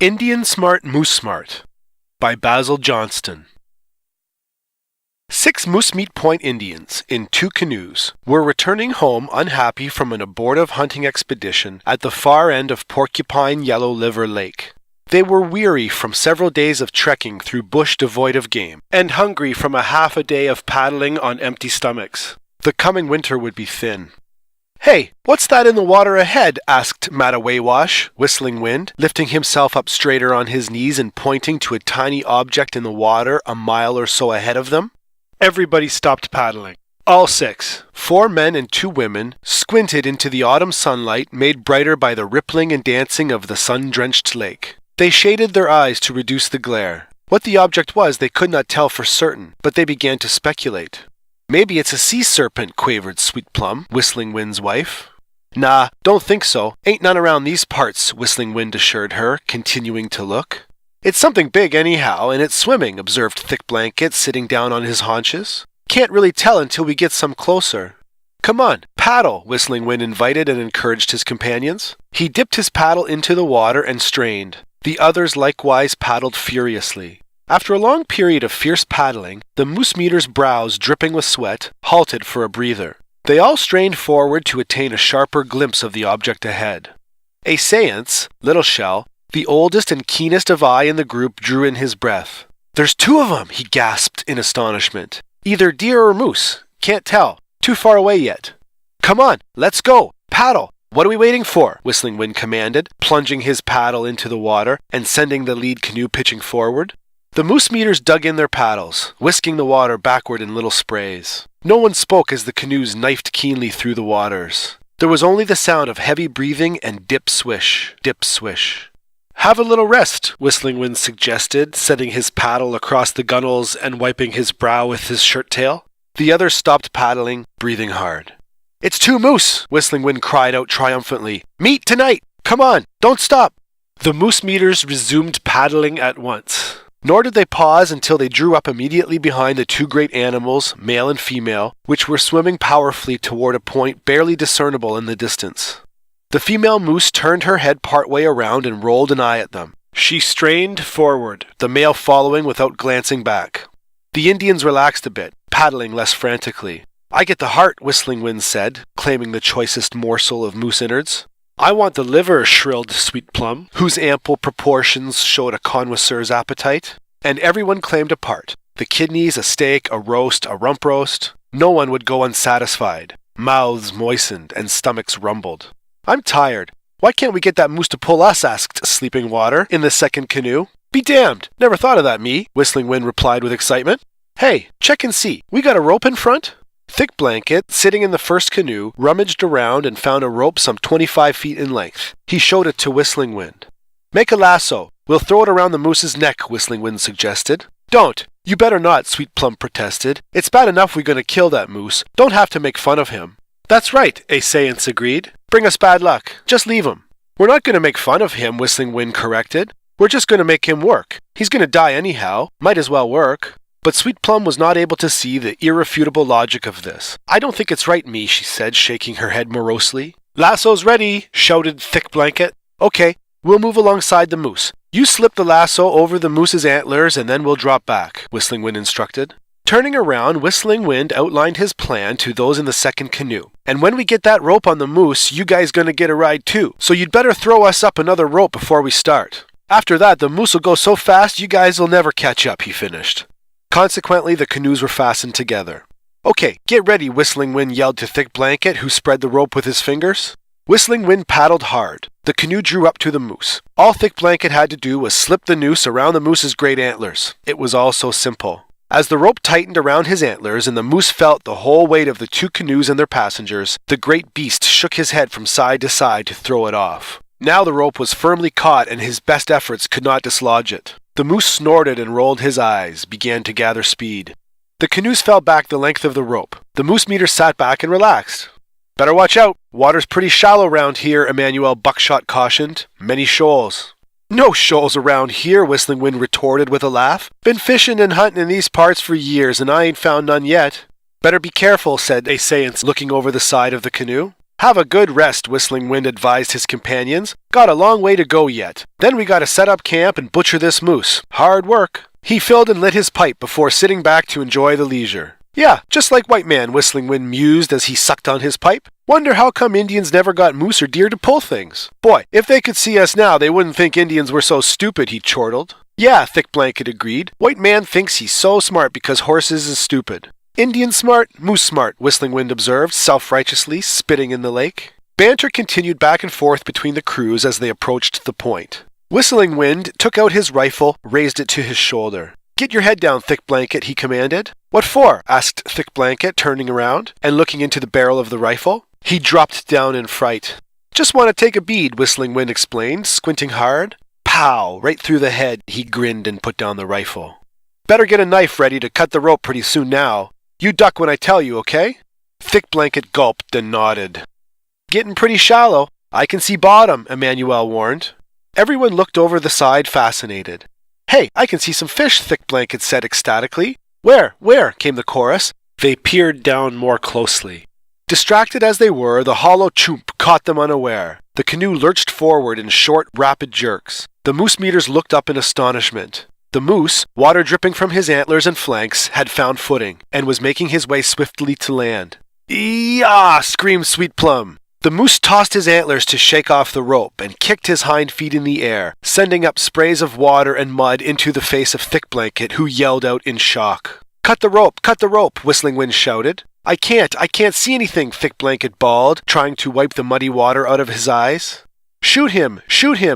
Indian Smart Moose Smart by Basil Johnston. 6 Moose Meat Point Indians, in 2 canoes, were returning home unhappy from an abortive hunting expedition at the far end of Porcupine Yellow Liver Lake. They were weary from several days of trekking through bush devoid of game, and hungry from a half a day of paddling on empty stomachs. The coming winter would be thin. "Hey, what's that in the water ahead?" asked Mattawaywash, Whistling Wind, lifting himself up straighter on his knees and pointing to a tiny object in the water a mile or so ahead of them. Everybody stopped paddling. All 6, 4 men and 2 women, squinted into the autumn sunlight made brighter by the rippling and dancing of the sun-drenched lake. They shaded their eyes to reduce the glare. What the object was they could not tell for certain, but they began to speculate. "Maybe it's a sea serpent," quavered Sweet Plum, Whistling Wind's wife. "Nah, don't think so. Ain't none around these parts," Whistling Wind assured her, continuing to look. "It's something big anyhow, and it's swimming," observed Thick Blanket, sitting down on his haunches. "Can't really tell until we get some closer." "Come on, paddle," Whistling Wind invited and encouraged his companions. He dipped his paddle into the water and strained. The others likewise paddled furiously. After a long period of fierce paddling, the moose meater's brows dripping with sweat halted for a breather. They all strained forward to attain a sharper glimpse of the object ahead. Aesayance, Little Shell, the oldest and keenest of eye in the group, drew in his breath. "There's 2 of 'em," he gasped in astonishment. "Either deer or moose. Can't tell. Too far away yet." "Come on, let's go. Paddle. What are we waiting for?" Whistling Wind commanded, plunging his paddle into the water and sending the lead canoe pitching forward. The moose meaters dug in their paddles, whisking the water backward in little sprays. No one spoke as the canoes knifed keenly through the waters. There was only the sound of heavy breathing and dip-swish, dip-swish. "Have a little rest," Whistling Wind suggested, setting his paddle across the gunwales and wiping his brow with his shirt tail. The others stopped paddling, breathing hard. "It's 2 moose!" Whistling Wind cried out triumphantly. "Meet tonight! Come on, don't stop!" The moose meaters resumed paddling at once. Nor did they pause until they drew up immediately behind the 2 great animals, male and female, which were swimming powerfully toward a point barely discernible in the distance. The female moose turned her head partway around and rolled an eye at them. She strained forward, the male following without glancing back. The Indians relaxed a bit, paddling less frantically. "I get the heart," Whistling Wind said, claiming the choicest morsel of moose innards. "I want the liver," shrilled Sweet Plum, whose ample proportions showed a connoisseur's appetite. And everyone claimed a part. The kidneys, a steak, a roast, a rump roast. No one would go unsatisfied. Mouths moistened and stomachs rumbled. "I'm tired. Why can't we get that moose to pull us?" asked Sleeping Water, in the second canoe. "Be damned! Never thought of that, me," Whistling Wind replied with excitement. "Hey, check and see. We got a rope in front?" Thick Blanket, sitting in the first canoe, rummaged around and found a rope some 25 feet in length. He showed it to Whistling Wind. "Make a lasso. We'll throw it around the moose's neck," Whistling Wind suggested. "Don't. You better not," Sweet Plum protested. "It's bad enough we're going to kill that moose. Don't have to make fun of him." "That's right," Aesayance agreed. "Bring us bad luck. Just leave him." "We're not going to make fun of him," Whistling Wind corrected. "We're just going to make him work. He's going to die anyhow. Might as well work." But Sweet Plum was not able to see the irrefutable logic of this. "I don't think it's right, me," she said, shaking her head morosely. "Lasso's ready," shouted Thick Blanket. "Okay, we'll move alongside the moose. You slip the lasso over the moose's antlers and then we'll drop back," Whistling Wind instructed. Turning around, Whistling Wind outlined his plan to those in the second canoe. "And when we get that rope on the moose, you guys gonna get a ride too. So you'd better throw us up another rope before we start. After that, the moose will go so fast you guys will never catch up," he finished. Consequently, the canoes were fastened together. "Okay, get ready," Whistling Wind yelled to Thick Blanket, who spread the rope with his fingers. Whistling Wind paddled hard. The canoe drew up to the moose. All Thick Blanket had to do was slip the noose around the moose's great antlers. It was all so simple. As the rope tightened around his antlers and the moose felt the whole weight of the 2 canoes and their passengers, the great beast shook his head from side to side to throw it off. Now the rope was firmly caught and his best efforts could not dislodge it. The moose snorted and rolled his eyes, began to gather speed. The canoes fell back the length of the rope. The moose meter sat back and relaxed. "Better watch out. Water's pretty shallow round here," Emmanuel Buckshot cautioned. "Many shoals." "No shoals around here," Whistling Wind retorted with a laugh. "Been fishing and hunting in these parts for years, and I ain't found none yet." "Better be careful," said Aesayance, looking over the side of the canoe. Have a good rest, Whistling Wind advised his companions. Got a long way to go yet. Then we gotta set up camp and butcher this moose. Hard work. He filled and lit his pipe before sitting back to enjoy the leisure. Yeah, just like White Man, Whistling Wind mused as he sucked on his pipe. Wonder how come Indians never got moose or deer to pull things. Boy, if they could see us now, they wouldn't think Indians were so stupid, he chortled. Yeah, Thick Blanket agreed. White Man thinks he's so smart because horses is stupid. Indian smart, moose smart, Whistling Wind observed, self-righteously, spitting in the lake. Banter continued back and forth between the crews as they approached the point. Whistling Wind took out his rifle, raised it to his shoulder. Get your head down, Thick Blanket, he commanded. What for? Asked Thick Blanket, turning around and looking into the barrel of the rifle. He dropped down in fright. Just want to take a bead, Whistling Wind explained, squinting hard. Pow! Right through the head, he grinned and put down the rifle. Better get a knife ready to cut the rope pretty soon now. You duck when I tell you, okay? Thick Blanket gulped and nodded. Getting pretty shallow. I can see bottom, Emmanuel warned. Everyone looked over the side, fascinated. Hey, I can see some fish, Thick Blanket said ecstatically. Where? Where? Came the chorus. They peered down more closely. Distracted as they were, the hollow choomp caught them unaware. The canoe lurched forward in short, rapid jerks. The moose meters looked up in astonishment. The moose, water dripping from his antlers and flanks, had found footing, and was making his way swiftly to land. "Ee-ah!" screamed Sweet Plum. The moose tossed his antlers to shake off the rope and kicked his hind feet in the air, sending up sprays of water and mud into the face of Thick Blanket, who yelled out in shock. Cut the rope, Whistling Wind shouted. I can't see anything, Thick Blanket bawled, trying to wipe the muddy water out of his eyes. Shoot him,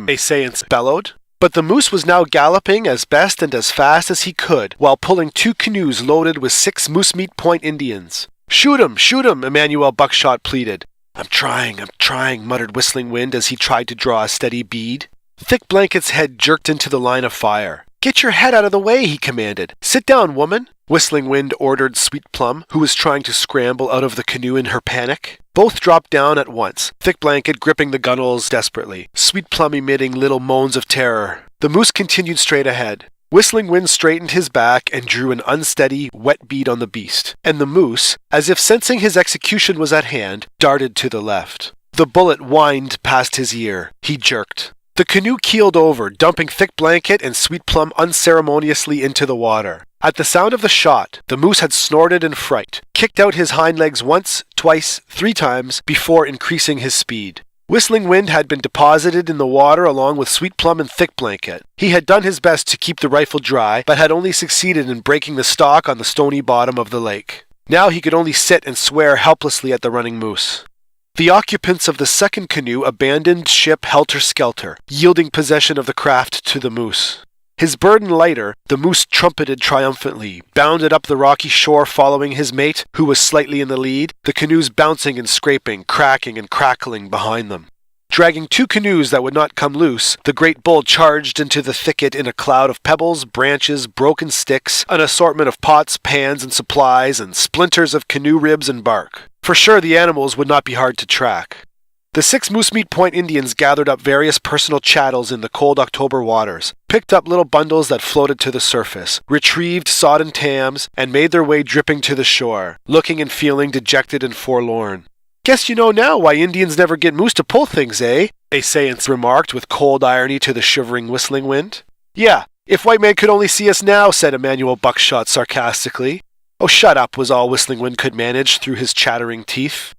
Assailants bellowed. But the moose was now galloping as best and as fast as he could, while pulling 2 canoes loaded with 6 Moose Meat Point Indians. Shoot him, Emmanuel Buckshot pleaded. I'm trying, muttered Whistling Wind as he tried to draw a steady bead. Thick Blanket's head jerked into the line of fire. Get your head out of the way, he commanded. Sit down, woman. Whistling Wind ordered Sweet Plum, who was trying to scramble out of the canoe in her panic. Both dropped down at once, Thick Blanket gripping the gunwales desperately, Sweet Plum emitting little moans of terror. The moose continued straight ahead. Whistling Wind straightened his back and drew an unsteady, wet bead on the beast, and the moose, as if sensing his execution was at hand, darted to the left. The bullet whined past his ear. He jerked. The canoe keeled over, dumping Thick Blanket and Sweet Plum unceremoniously into the water. At the sound of the shot, the moose had snorted in fright, kicked out his hind legs once, twice, 3 times, before increasing his speed. Whistling Wind had been deposited in the water along with Sweet Plum and Thick Blanket. He had done his best to keep the rifle dry, but had only succeeded in breaking the stock on the stony bottom of the lake. Now he could only sit and swear helplessly at the running moose. The occupants of the second canoe abandoned ship helter-skelter, yielding possession of the craft to the moose. His burden lighter, the moose trumpeted triumphantly, bounded up the rocky shore following his mate, who was slightly in the lead, the canoes bouncing and scraping, cracking and crackling behind them. Dragging 2 canoes that would not come loose, the great bull charged into the thicket in a cloud of pebbles, branches, broken sticks, an assortment of pots, pans, and supplies, and splinters of canoe ribs and bark. For sure the animals would not be hard to track. The 6 Moose Meat Point Indians gathered up various personal chattels in the cold October waters, picked up little bundles that floated to the surface, retrieved sodden tams, and made their way dripping to the shore, looking and feeling dejected and forlorn. Guess you know now why Indians never get moose to pull things, eh? Assailants remarked with cold irony to the shivering Whistling Wind. Yeah, if White Man could only see us now, said Emmanuel Buckshot sarcastically. Oh, shut up, was all Whistling Wind could manage through his chattering teeth.